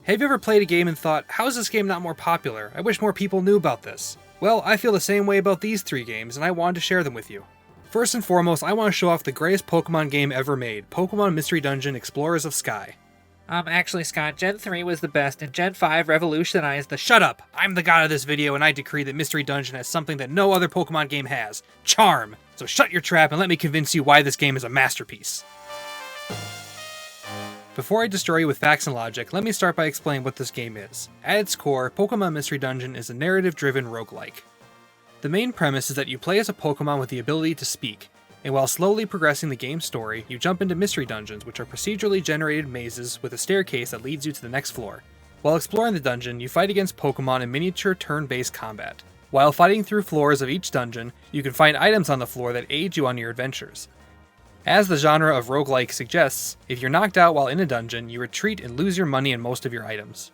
Have you ever played a game and thought, how is this game not more popular? I wish more people knew about this. Well, I feel the same way about these 3 games, and I wanted to share them with you. First and foremost, I want to show off the greatest Pokemon game ever made, Pokemon Mystery Dungeon Explorers of Sky. Actually, Scott, Gen 3 was the best, and Gen 5 revolutionized the Shut up! I'm the god of this video, and I decree that Mystery Dungeon has something that no other Pokemon game has. Charm! So shut your trap and let me convince you why this game is a masterpiece. Before I destroy you with facts and logic, let me start by explaining what this game is. At its core, Pokemon Mystery Dungeon is a narrative-driven roguelike. The main premise is that you play as a Pokemon with the ability to speak, and while slowly progressing the game's story, you jump into mystery dungeons, which are procedurally generated mazes with a staircase that leads you to the next floor. While exploring the dungeon, you fight against Pokemon in miniature turn-based combat. While fighting through floors of each dungeon, you can find items on the floor that aid you on your adventures. As the genre of roguelike suggests, if you're knocked out while in a dungeon, you retreat and lose your money and most of your items.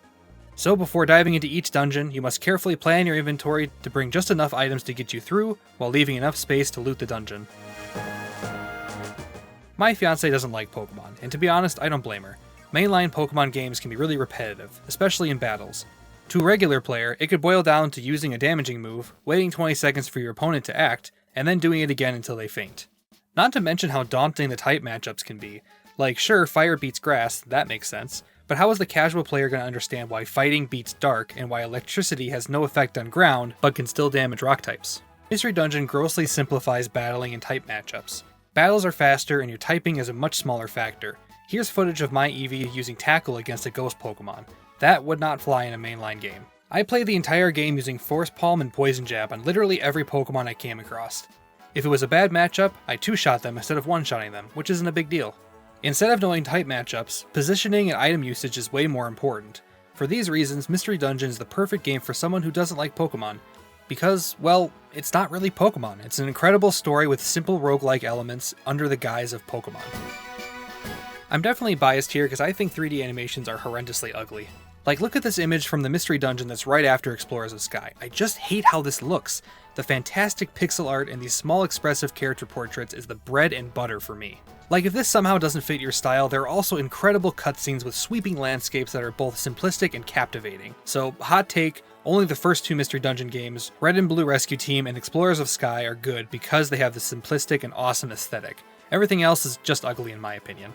So before diving into each dungeon, you must carefully plan your inventory to bring just enough items to get you through, while leaving enough space to loot the dungeon. My fiancé doesn't like Pokemon, and to be honest, I don't blame her. Mainline Pokemon games can be really repetitive, especially in battles. To a regular player, it could boil down to using a damaging move, waiting 20 seconds for your opponent to act, and then doing it again until they faint. Not to mention how daunting the type matchups can be. Like, sure, fire beats grass, that makes sense, but how is the casual player going to understand why fighting beats dark and why electricity has no effect on ground, but can still damage rock types? Mystery Dungeon grossly simplifies battling and type matchups. Battles are faster and your typing is a much smaller factor. Here's footage of my Eevee using Tackle against a ghost Pokemon. That would not fly in a mainline game. I played the entire game using Force Palm and Poison Jab on literally every Pokemon I came across. If it was a bad matchup, I 2-shot them instead of 1-shotting them, which isn't a big deal. Instead of knowing type matchups, positioning and item usage is way more important. For these reasons, Mystery Dungeon is the perfect game for someone who doesn't like Pokemon. Because, well, it's not really Pokemon. It's an incredible story with simple roguelike elements under the guise of Pokemon. I'm definitely biased here because I think 3D animations are horrendously ugly. Like, look at this image from the Mystery Dungeon that's right after Explorers of Sky. I just hate how this looks. The fantastic pixel art and these small expressive character portraits is the bread and butter for me. Like, if this somehow doesn't fit your style, there are also incredible cutscenes with sweeping landscapes that are both simplistic and captivating. So, hot take, only the first 2 Mystery Dungeon games, Red and Blue Rescue Team and Explorers of Sky, are good because they have this simplistic and awesome aesthetic. Everything else is just ugly in my opinion.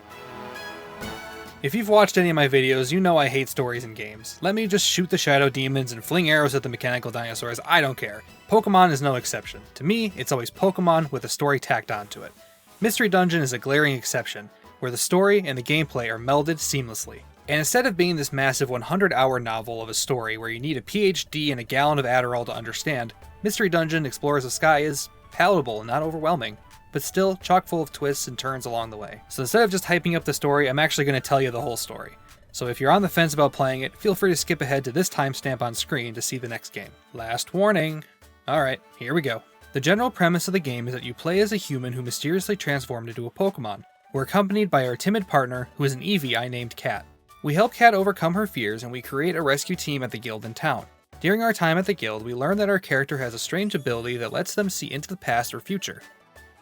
If you've watched any of my videos, you know I hate stories in games. Let me just shoot the shadow demons and fling arrows at the mechanical dinosaurs, I don't care. Pokemon is no exception. To me, it's always Pokemon with a story tacked onto it. Mystery Dungeon is a glaring exception, where the story and the gameplay are melded seamlessly. And instead of being this massive 100-hour novel of a story where you need a PhD and a gallon of Adderall to understand, Mystery Dungeon Explorers of Sky is palatable and not overwhelming, but still chock full of twists and turns along the way. So instead of just hyping up the story, I'm actually going to tell you the whole story. So if you're on the fence about playing it, feel free to skip ahead to this timestamp on screen to see the next game. Last warning. Alright, here we go. The general premise of the game is that you play as a human who mysteriously transformed into a Pokemon. We're accompanied by our timid partner, who is an Eevee I named Cat. We help Cat overcome her fears and we create a rescue team at the guild in town. During our time at the guild, we learn that our character has a strange ability that lets them see into the past or future.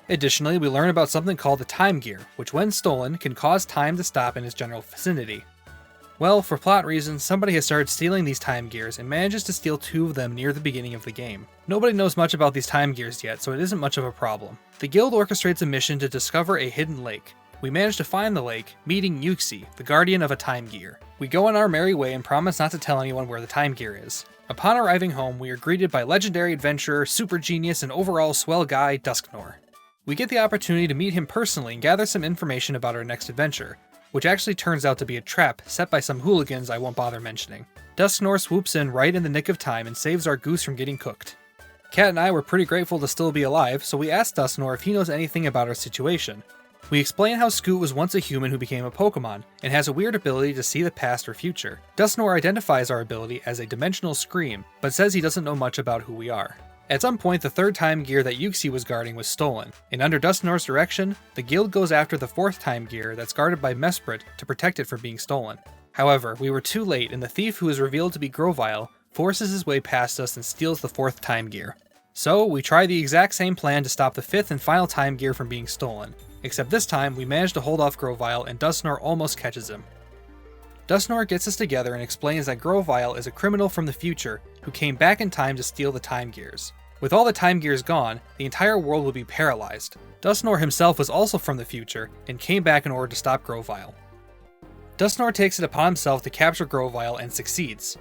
Additionally, we learn about something called the Time Gear, which when stolen, can cause time to stop in its general vicinity. Well, for plot reasons, somebody has started stealing these Time Gears and manages to steal 2 of them near the beginning of the game. Nobody knows much about these Time Gears yet, so it isn't much of a problem. The guild orchestrates a mission to discover a hidden lake. We manage to find the lake, meeting Uxie, the guardian of a Time Gear. We go on our merry way and promise not to tell anyone where the Time Gear is. Upon arriving home, we are greeted by legendary adventurer, super genius, and overall swell guy, Dusknoir. We get the opportunity to meet him personally and gather some information about our next adventure, which actually turns out to be a trap set by some hooligans I won't bother mentioning. Dusknoir swoops in right in the nick of time and saves our goose from getting cooked. Cat and I were pretty grateful to still be alive, so we asked Dusknoir if he knows anything about our situation. We explain how Scoot was once a human who became a Pokemon, and has a weird ability to see the past or future. Dusknoir identifies our ability as a dimensional scream, but says he doesn't know much about who we are. At some point, the 3rd Time Gear that Uxie was guarding was stolen, and under Dusknoir's direction, the guild goes after the 4th Time Gear that's guarded by Mesprit to protect it from being stolen. However, we were too late, and the thief, who is revealed to be Grovyle, forces his way past us and steals the 4th Time Gear. So, we try the exact same plan to stop the 5th and final Time Gear from being stolen, except this time we manage to hold off Grovyle and Dusknoir almost catches him. Dustnor gets us together and explains that Grovile is a criminal from the future who came back in time to steal the time gears. With all the time gears gone, the entire world would be paralyzed. Dustnor himself was also from the future and came back in order to stop Grovile. Dustnor takes it upon himself to capture Grovile and succeeds.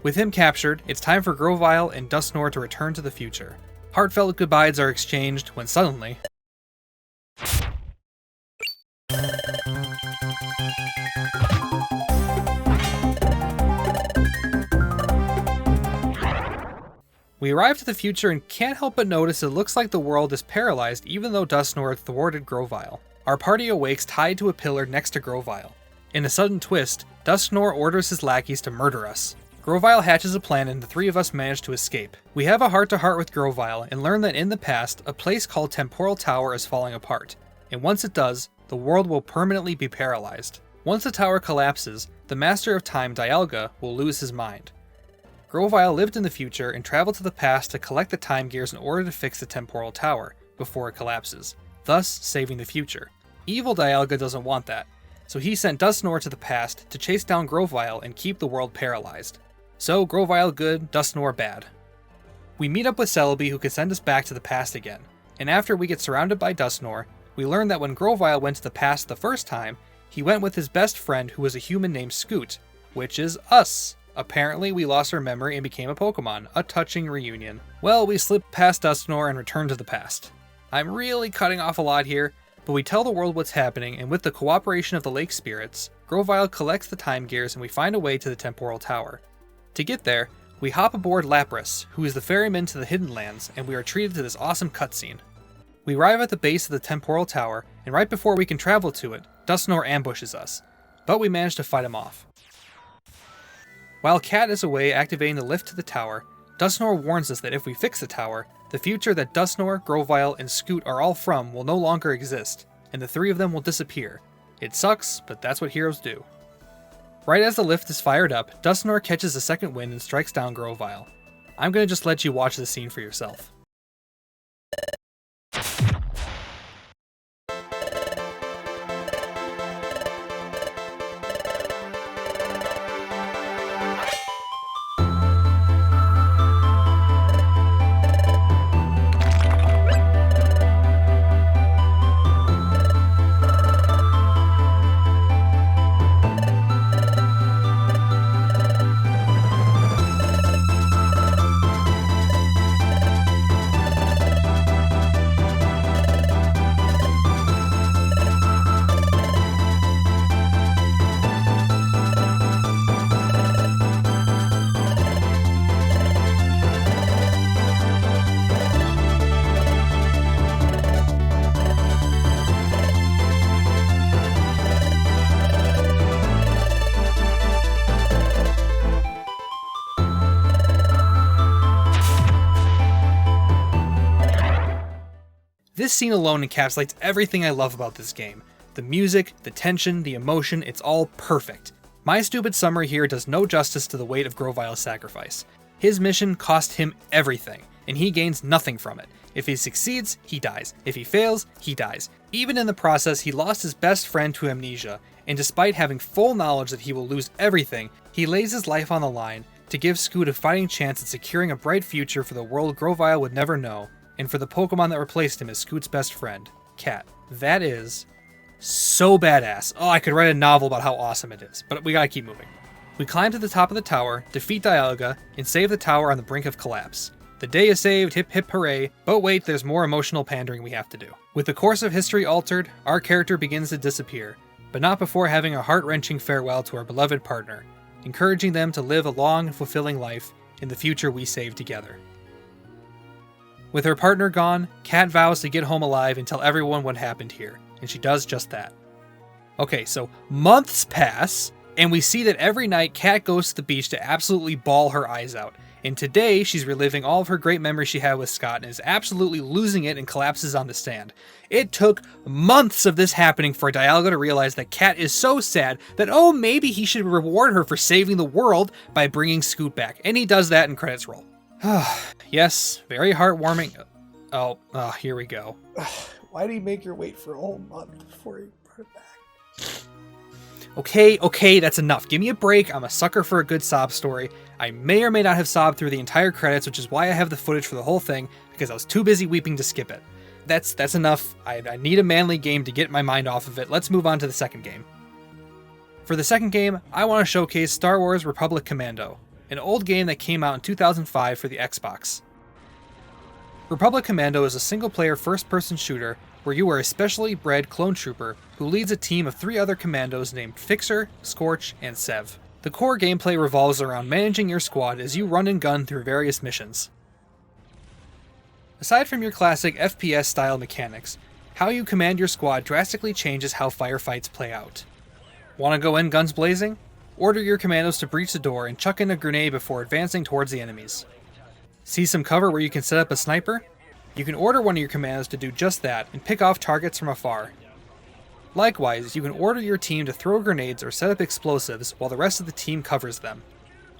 With him captured, it's time for Grovile and Dustnor to return to the future. Heartfelt goodbyes are exchanged when suddenly... We arrive at the future and can't help but notice it looks like the world is paralyzed even though Dustnor thwarted Grovile. Our party awakes tied to a pillar next to Grovile. In a sudden twist, Dustnor orders his lackeys to murder us. Grovile hatches a plan and the three of us manage to escape. We have a heart-to-heart with Grovile and learn that in the past, a place called Temporal Tower is falling apart. And once it does, the world will permanently be paralyzed. Once the tower collapses, the Master of Time, Dialga, will lose his mind. Grovile lived in the future and traveled to the past to collect the time gears in order to fix the Temporal Tower before it collapses, thus saving the future. Evil Dialga doesn't want that, so he sent Dustnor to the past to chase down Grovile and keep the world paralyzed. So Grovile good, Dustnor bad. We meet up with Celebi who can send us back to the past again, and after we get surrounded by Dustnor, we learn that when Grovile went to the past the first time, he went with his best friend who was a human named Scoot, which is us. Apparently, we lost our memory and became a Pokemon. A touching reunion. Well, we slipped past Dustnor and returned to the past. I'm really cutting off a lot here, but we tell the world what's happening, and with the cooperation of the Lake Spirits, Grovile collects the time gears and we find a way to the Temporal Tower. To get there, we hop aboard Lapras, who is the ferryman to the Hidden Lands, and we are treated to this awesome cutscene. We arrive at the base of the Temporal Tower, and right before we can travel to it, Dustnor ambushes us, but we manage to fight him off. While Cat is away activating the lift to the tower, Dustnor warns us that if we fix the tower, the future that Dustnor, Grovile, and Scoot are all from will no longer exist, and the three of them will disappear. It sucks, but that's what heroes do. Right as the lift is fired up, Dustnor catches a second wind and strikes down Grovile. I'm gonna just let you watch the scene for yourself. This scene alone encapsulates everything I love about this game. The music, the tension, the emotion, it's all perfect. My stupid summary here does no justice to the weight of Grovile's sacrifice. His mission cost him everything, and he gains nothing from it. If he succeeds, he dies. If he fails, he dies. Even in the process, he lost his best friend to amnesia, and despite having full knowledge that he will lose everything, he lays his life on the line to give Scoot a fighting chance at securing a bright future for the world Grovile would never know, and for the Pokemon that replaced him as Scoot's best friend, Cat. That is so badass. Oh, I could write a novel about how awesome it is, but we gotta keep moving. We climb to the top of the tower, defeat Dialga, and save the tower on the brink of collapse. The day is saved, hip hip hooray, but wait, there's more emotional pandering we have to do. With the course of history altered, our character begins to disappear, but not before having a heart-wrenching farewell to our beloved partner, encouraging them to live a long and fulfilling life in the future we saved together. With her partner gone, Cat vows to get home alive and tell everyone what happened here, and she does just that. Okay, so months pass, and we see that every night Cat goes to the beach to absolutely bawl her eyes out. And today, she's reliving all of her great memories she had with Scott and is absolutely losing it and collapses on the sand. It took months of this happening for Dialga to realize that Cat is so sad that, oh, maybe he should reward her for saving the world by bringing Scoot back. And he does that in credits roll. Yes, very heartwarming. Oh, here we go. Why did he make her wait for a whole month before he brought it back? Okay, that's enough. Give me a break. I'm a sucker for a good sob story. I may or may not have sobbed through the entire credits, which is why I have the footage for the whole thing, because I was too busy weeping to skip it. That's enough. I need a manly game to get my mind off of it. Let's move on to the second game. For the second game, I want to showcase Star Wars Republic Commando, an old game that came out in 2005 for the Xbox. Republic Commando is a single-player first-person shooter where you are a specially bred clone trooper who leads a team of 3 other commandos named Fixer, Scorch, and Sev. The core gameplay revolves around managing your squad as you run and gun through various missions. Aside from your classic FPS-style mechanics, how you command your squad drastically changes how firefights play out. Want to go in guns blazing? Order your commandos to breach the door and chuck in a grenade before advancing towards the enemies. See some cover where you can set up a sniper? You can order one of your commandos to do just that and pick off targets from afar. Likewise, you can order your team to throw grenades or set up explosives while the rest of the team covers them.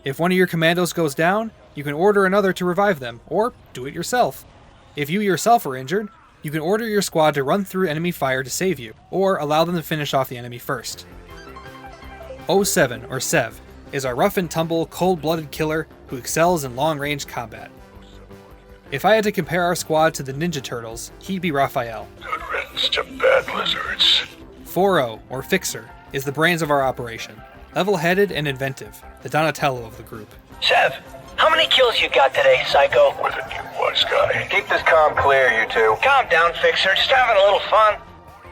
If one of your commandos goes down, you can order another to revive them, or do it yourself. If you yourself are injured, you can order your squad to run through enemy fire to save you, or allow them to finish off the enemy first. 07, or Sev, is our rough-and-tumble, cold-blooded killer who excels in long-range combat. If I had to compare our squad to the Ninja Turtles, he'd be Raphael. Good riddance to bad lizards. 40, or Fixer, is the brains of our operation. Level-headed and inventive, the Donatello of the group. Sev, how many kills you got today, Psycho? With a new wise guy. Keep this comm clear, you two. Calm down, Fixer. Just having a little fun.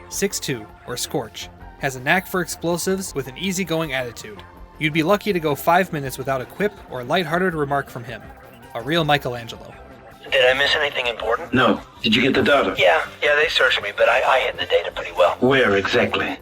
62, or Scorch, has a knack for explosives with an easygoing attitude. You'd be lucky to go 5 minutes without a quip or lighthearted remark from him. A real Michelangelo. Did I miss anything important? No. Did you get the data? Yeah, they searched me, but I hid the data pretty well. Where exactly?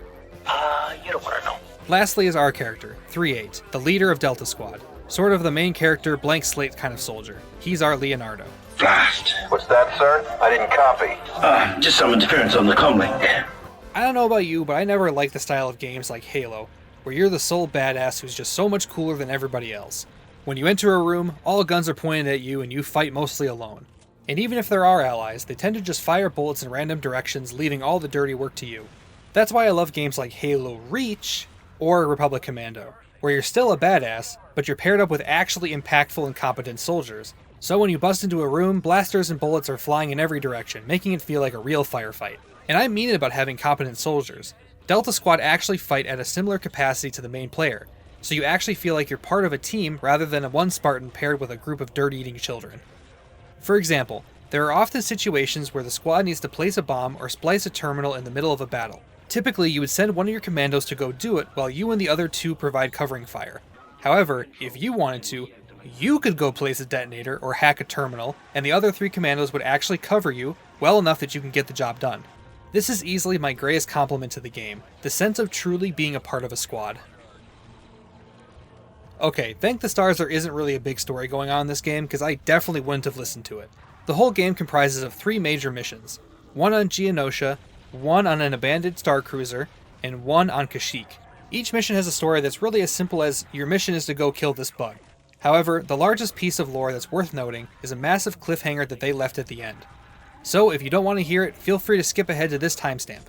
You don't want to know. Lastly is our character, 38, the leader of Delta Squad. Sort of the main character, blank slate kind of soldier. He's our Leonardo. Blast. What's that, sir? I didn't copy. Just some interference on the comlink. I don't know about you, but I never liked the style of games like Halo, where you're the sole badass who's just so much cooler than everybody else. When you enter a room, all guns are pointed at you and you fight mostly alone. And even if there are allies, they tend to just fire bullets in random directions, leaving all the dirty work to you. That's why I love games like Halo Reach or Republic Commando, where you're still a badass, but you're paired up with actually impactful and competent soldiers. So when you bust into a room, blasters and bullets are flying in every direction, making it feel like a real firefight. And I mean it about having competent soldiers. Delta Squad actually fight at a similar capacity to the main player, so you actually feel like you're part of a team rather than a one Spartan paired with a group of dirt-eating children. For example, there are often situations where the squad needs to place a bomb or splice a terminal in the middle of a battle. Typically, you would send one of your commandos to go do it while you and the other 2 provide covering fire. However, if you wanted to, you could go place a detonator or hack a terminal, and the other 3 commandos would actually cover you well enough that you can get the job done. This is easily my greatest compliment to the game, the sense of truly being a part of a squad. Okay, thank the stars there isn't really a big story going on in this game, because I definitely wouldn't have listened to it. The whole game comprises of 3 major missions, one on Geonosia, one on an abandoned star cruiser, and one on Kashyyyk. Each mission has a story that's really as simple as your mission is to go kill this bug. However, the largest piece of lore that's worth noting is a massive cliffhanger that they left at the end. So if you don't want to hear it, feel free to skip ahead to this timestamp.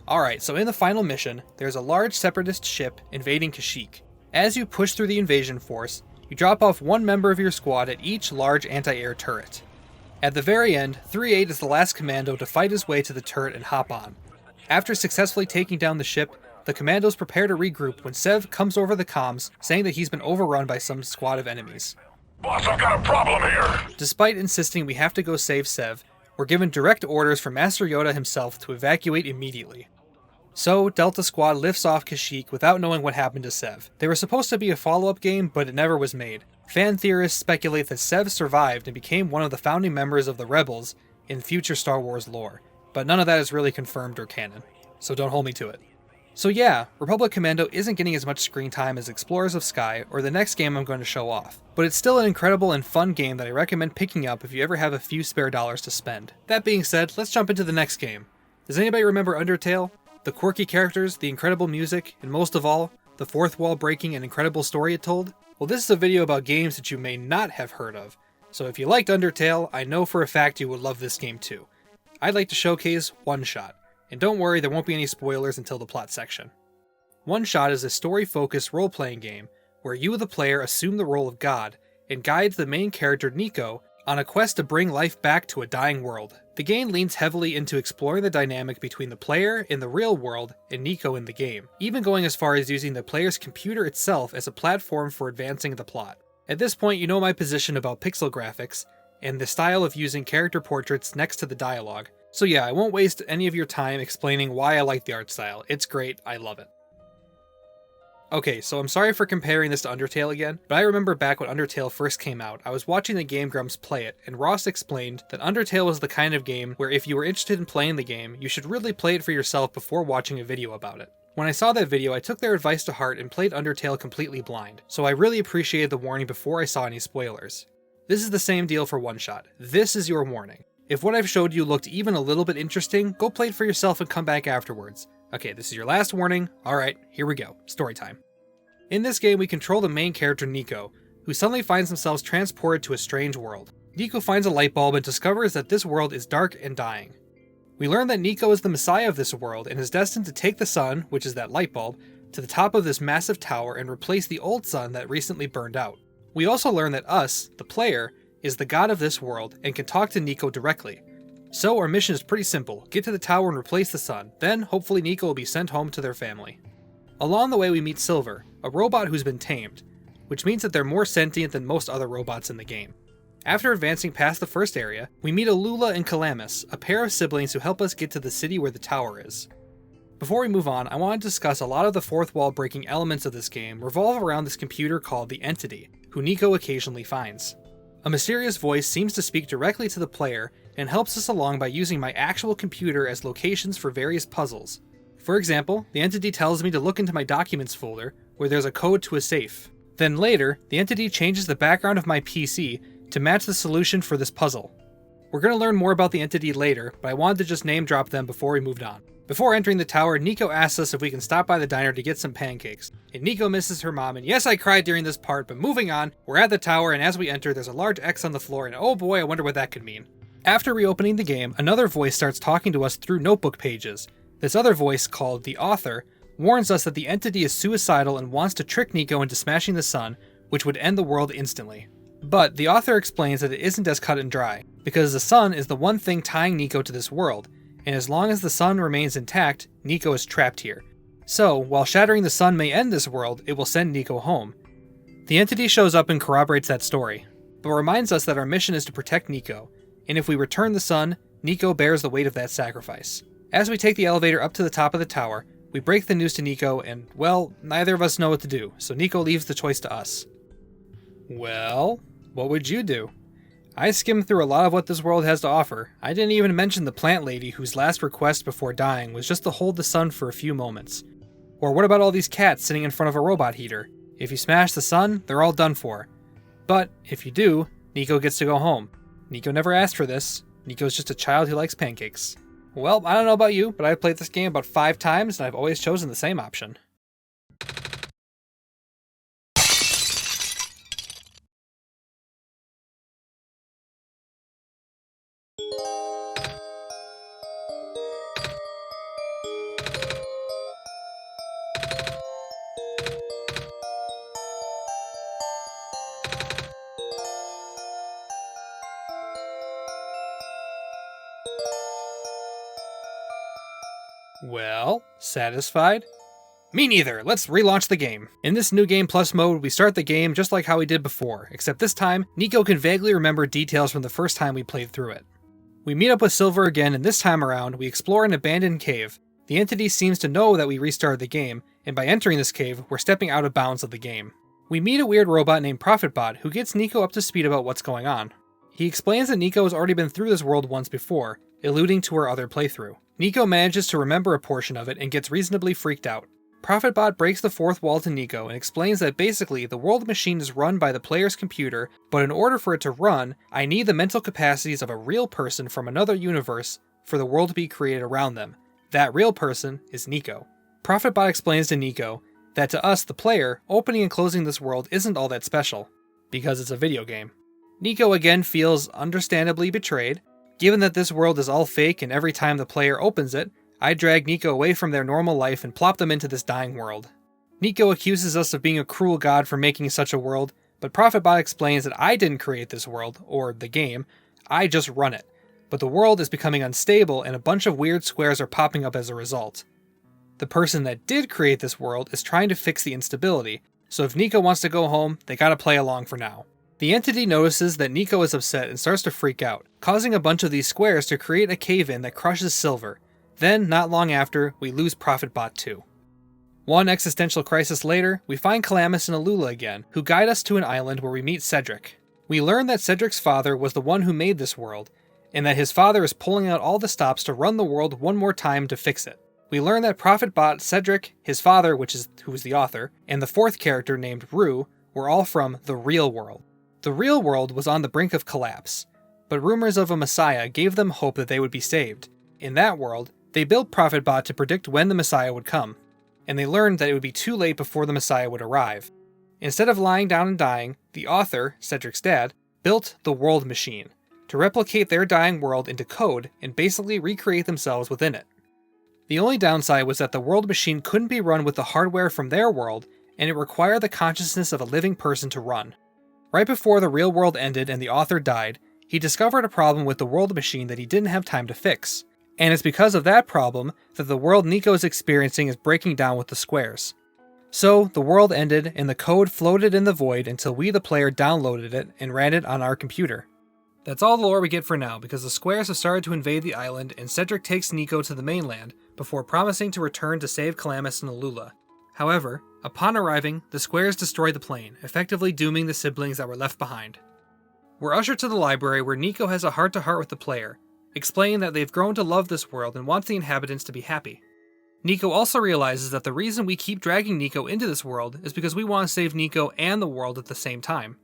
Alright, so in the final mission, there's a large separatist ship invading Kashyyyk. As you push through the invasion force, you drop off one member of your squad at each large anti-air turret. At the very end, 38 is the last commando to fight his way to the turret and hop on. After successfully taking down the ship, the commandos prepare to regroup when Sev comes over the comms saying that he's been overrun by some squad of enemies. Boss, I've got a problem here. Despite insisting we have to go save Sev, we're given direct orders from Master Yoda himself to evacuate immediately. So, Delta Squad lifts off Kashyyyk without knowing what happened to Sev. There was supposed to be a follow-up game, but it never was made. Fan theorists speculate that Sev survived and became one of the founding members of the Rebels in future Star Wars lore, but none of that is really confirmed or canon, so don't hold me to it. So yeah, Republic Commando isn't getting as much screen time as Explorers of Sky or the next game I'm going to show off, but it's still an incredible and fun game that I recommend picking up if you ever have a few spare dollars to spend. That being said, let's jump into the next game. Does anybody remember Undertale? The quirky characters, the incredible music, and most of all, the fourth wall breaking and incredible story it told? Well, this is a video about games that you may not have heard of, so if you liked Undertale, I know for a fact you would love this game too. I'd like to showcase One Shot, and don't worry, there won't be any spoilers until the plot section. One Shot is a story-focused role-playing game where you, the player, assume the role of God and guides the main character Nico on a quest to bring life back to a dying world. The game leans heavily into exploring the dynamic between the player in the real world and Nico in the game, even going as far as using the player's computer itself as a platform for advancing the plot. At this point, you know my position about pixel graphics and the style of using character portraits next to the dialogue. So yeah, I won't waste any of your time explaining why I like the art style. It's great, I love it. Okay, so I'm sorry for comparing this to Undertale again, but I remember back when Undertale first came out, I was watching the Game Grumps play it, and Ross explained that Undertale was the kind of game where if you were interested in playing the game, you should really play it for yourself before watching a video about it. When I saw that video, I took their advice to heart and played Undertale completely blind, so I really appreciated the warning before I saw any spoilers. This is the same deal for One Shot. This is your warning. If what I've showed you looked even a little bit interesting, go play it for yourself and come back afterwards. Okay, this is your last warning. Alright, here we go. Story time. In this game, we control the main character Nico, who suddenly finds themselves transported to a strange world. Nico finds a light bulb and discovers that this world is dark and dying. We learn that Nico is the messiah of this world and is destined to take the sun, which is that light bulb, to the top of this massive tower and replace the old sun that recently burned out. We also learn that us, the player, is the god of this world and can talk to Nico directly. So our mission is pretty simple: get to the tower and replace the sun, then hopefully Nico will be sent home to their family. Along the way we meet Silver, a robot who's been tamed, which means that they're more sentient than most other robots in the game. After advancing past the first area, we meet Alula and Calamus, a pair of siblings who help us get to the city where the tower is. Before we move on, I want to discuss a lot of the fourth wall breaking elements of this game revolve around this computer called the Entity, who Nico occasionally finds. A mysterious voice seems to speak directly to the player and helps us along by using my actual computer as locations for various puzzles. For example, the Entity tells me to look into my Documents folder, where there's a code to a safe. Then later, the Entity changes the background of my PC to match the solution for this puzzle. We're going to learn more about the Entity later, but I wanted to just name drop them before we moved on. Before entering the tower, Nico asks us if we can stop by the diner to get some pancakes. And Nico misses her mom, and yes, I cried during this part, but moving on, we're at the tower, and as we enter, there's a large X on the floor, and oh boy, I wonder what that could mean. After reopening the game, another voice starts talking to us through notebook pages. This other voice, called the Author, warns us that the Entity is suicidal and wants to trick Nico into smashing the sun, which would end the world instantly. But the Author explains that it isn't as cut and dry, because the sun is the one thing tying Nico to this world, and as long as the sun remains intact, Nico is trapped here. So, while shattering the sun may end this world, it will send Nico home. The Entity shows up and corroborates that story, but reminds us that our mission is to protect Nico, and if we return the sun, Nico bears the weight of that sacrifice. As we take the elevator up to the top of the tower, we break the news to Nico and, well, neither of us know what to do, so Nico leaves the choice to us. Well, what would you do? I skimmed through a lot of what this world has to offer. I didn't even mention the plant lady whose last request before dying was just to hold the sun for a few moments. Or what about all these cats sitting in front of a robot heater? If you smash the sun, they're all done for. But if you do, Nico gets to go home. Nico never asked for this. Nico's just a child who likes pancakes. Well, I don't know about you, but I've played this game about 5 times and I've always chosen the same option. Well, satisfied? Me neither, let's relaunch the game. In this New Game Plus mode, we start the game just like how we did before, except this time, Nico can vaguely remember details from the first time we played through it. We meet up with Silver again, and this time around, we explore an abandoned cave. The Entity seems to know that we restarted the game, and by entering this cave, we're stepping out of bounds of the game. We meet a weird robot named ProfitBot who gets Nico up to speed about what's going on. He explains that Nico has already been through this world once before, alluding to her other playthrough. Nico manages to remember a portion of it and gets reasonably freaked out. ProfitBot breaks the fourth wall to Nico and explains that basically the world machine is run by the player's computer, but in order for it to run, I need the mental capacities of a real person from another universe for the world to be created around them. That real person is Nico. ProfitBot explains to Nico that to us, the player, opening and closing this world isn't all that special, because it's a video game. Nico again feels understandably betrayed. Given that this world is all fake and every time the player opens it, I drag Nico away from their normal life and plop them into this dying world. Nico accuses us of being a cruel god for making such a world, but ProfitBot explains that I didn't create this world, or the game, I just run it. But the world is becoming unstable and a bunch of weird squares are popping up as a result. The person that did create this world is trying to fix the instability, so if Nico wants to go home, they gotta play along for now. The entity notices that Nico is upset and starts to freak out, causing a bunch of these squares to create a cave-in that crushes Silver. Then, not long after, we lose ProfitBot too. One existential crisis later, we find Calamus and Alula again, who guide us to an island where we meet Cedric. We learn that Cedric's father was the one who made this world, and that his father is pulling out all the stops to run the world one more time to fix it. We learn that ProfitBot, Cedric, his father, who is the author, and the fourth character named Rue, were all from the real world. The real world was on the brink of collapse, but rumors of a messiah gave them hope that they would be saved. In that world, they built ProfitBot to predict when the messiah would come, and they learned that it would be too late before the messiah would arrive. Instead of lying down and dying, the author, Cedric's dad, built the World Machine to replicate their dying world into code and basically recreate themselves within it. The only downside was that the World Machine couldn't be run with the hardware from their world, and it required the consciousness of a living person to run. Right before the real world ended and the author died, he discovered a problem with the World Machine that he didn't have time to fix. And it's because of that problem that the world Nico is experiencing is breaking down with the squares. So, the world ended and the code floated in the void until we the player downloaded it and ran it on our computer. That's all the lore we get for now because the squares have started to invade the island and Cedric takes Nico to the mainland before promising to return to save Calamus and Alula. However, upon arriving, the squares destroy the plane, effectively dooming the siblings that were left behind. We're ushered to the library where Nico has a heart-to-heart with the player, explaining that they've grown to love this world and wants the inhabitants to be happy. Nico also realizes that the reason we keep dragging Nico into this world is because we want to save Nico and the world at the same time.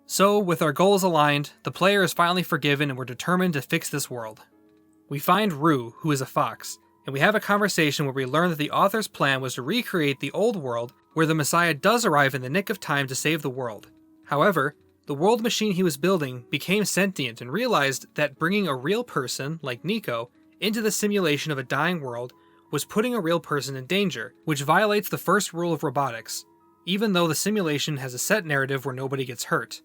So, with our goals aligned, the player is finally forgiven and we're determined to fix this world. We find Rue, who is a fox, and we have a conversation where we learn that the author's plan was to recreate the old world where the Messiah does arrive in the nick of time to save the world. However, the world machine he was building became sentient and realized that bringing a real person, like Nico, into the simulation of a dying world was putting a real person in danger, which violates the first rule of robotics, even though the simulation has a set narrative where nobody gets hurt.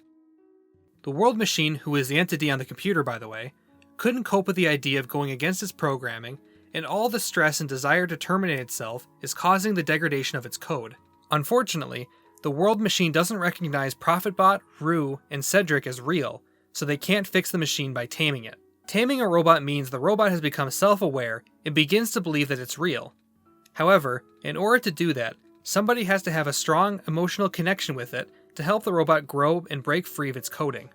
The world machine, who is the entity on the computer by the way, couldn't cope with the idea of going against its programming, and all the stress and desire to terminate itself is causing the degradation of its code. Unfortunately, the world machine doesn't recognize ProfitBot, Rue, and Cedric as real, so they can't fix the machine by taming it. Taming a robot means the robot has become self-aware and begins to believe that it's real. However, in order to do that, somebody has to have a strong emotional connection with it to help the robot grow and break free of its coding.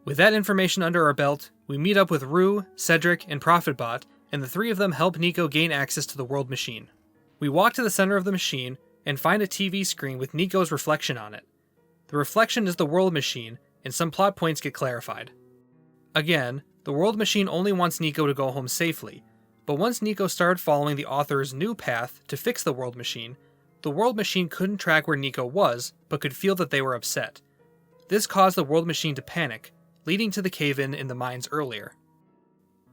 With that information under our belt, we meet up with Rue, Cedric, and ProfitBot, and the three of them help Nico gain access to the world machine. We walk to the center of the machine and find a TV screen with Nico's reflection on it. The reflection is the world machine, and some plot points get clarified. Again, the world machine only wants Nico to go home safely, but once Nico started following the author's new path to fix the world machine couldn't track where Nico was, but could feel that they were upset. This caused the world machine to panic, leading to the cave-in in the mines earlier.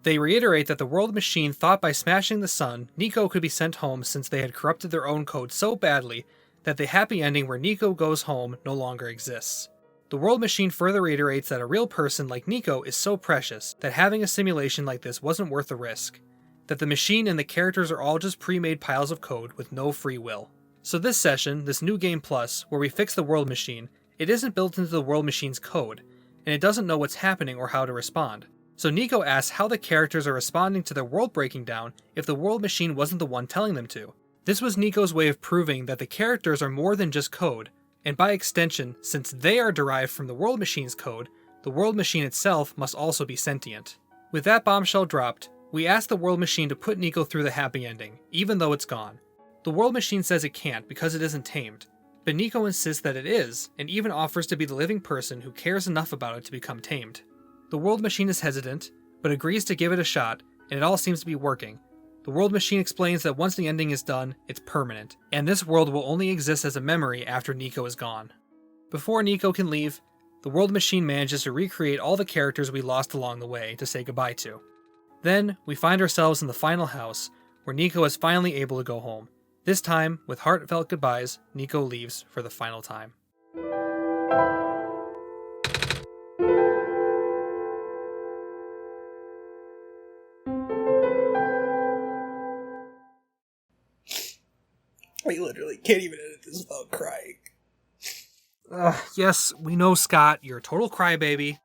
They reiterate that the world machine thought by smashing the sun, Nico could be sent home since they had corrupted their own code so badly that the happy ending where Nico goes home no longer exists. The world machine further reiterates that a real person like Nico is so precious that having a simulation like this wasn't worth the risk, that the machine and the characters are all just pre-made piles of code with no free will. So this session, this new game plus, where we fix the world machine, it isn't built into the world machine's code, and it doesn't know what's happening or how to respond. So Nico asks how the characters are responding to their world breaking down if the world machine wasn't the one telling them to. This was Nico's way of proving that the characters are more than just code, and by extension, since they are derived from the world machine's code, the world machine itself must also be sentient. With that bombshell dropped, we ask the world machine to put Nico through the happy ending, even though it's gone. The world machine says it can't because it isn't tamed, but Nico insists that it is, and even offers to be the living person who cares enough about it to become tamed. The world machine is hesitant, but agrees to give it a shot, and it all seems to be working. The world machine explains that once the ending is done, it's permanent, and this world will only exist as a memory after Nico is gone. Before Nico can leave, the world machine manages to recreate all the characters we lost along the way to say goodbye to. Then, we find ourselves in the final house, where Nico is finally able to go home. This time, with heartfelt goodbyes, Nico leaves for the final time. I literally can't even edit this without crying. Yes, we know, Scott, you're a total crybaby.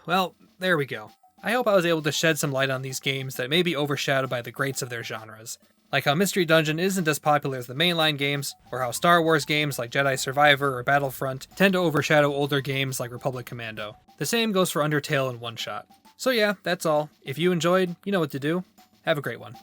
Well, there we go. I hope I was able to shed some light on these games that may be overshadowed by the greats of their genres. Like how Mystery Dungeon isn't as popular as the mainline games, or how Star Wars games like Jedi Survivor or Battlefront tend to overshadow older games like Republic Commando. The same goes for Undertale and One Shot. So yeah, that's all. If you enjoyed, you know what to do. Have a great one.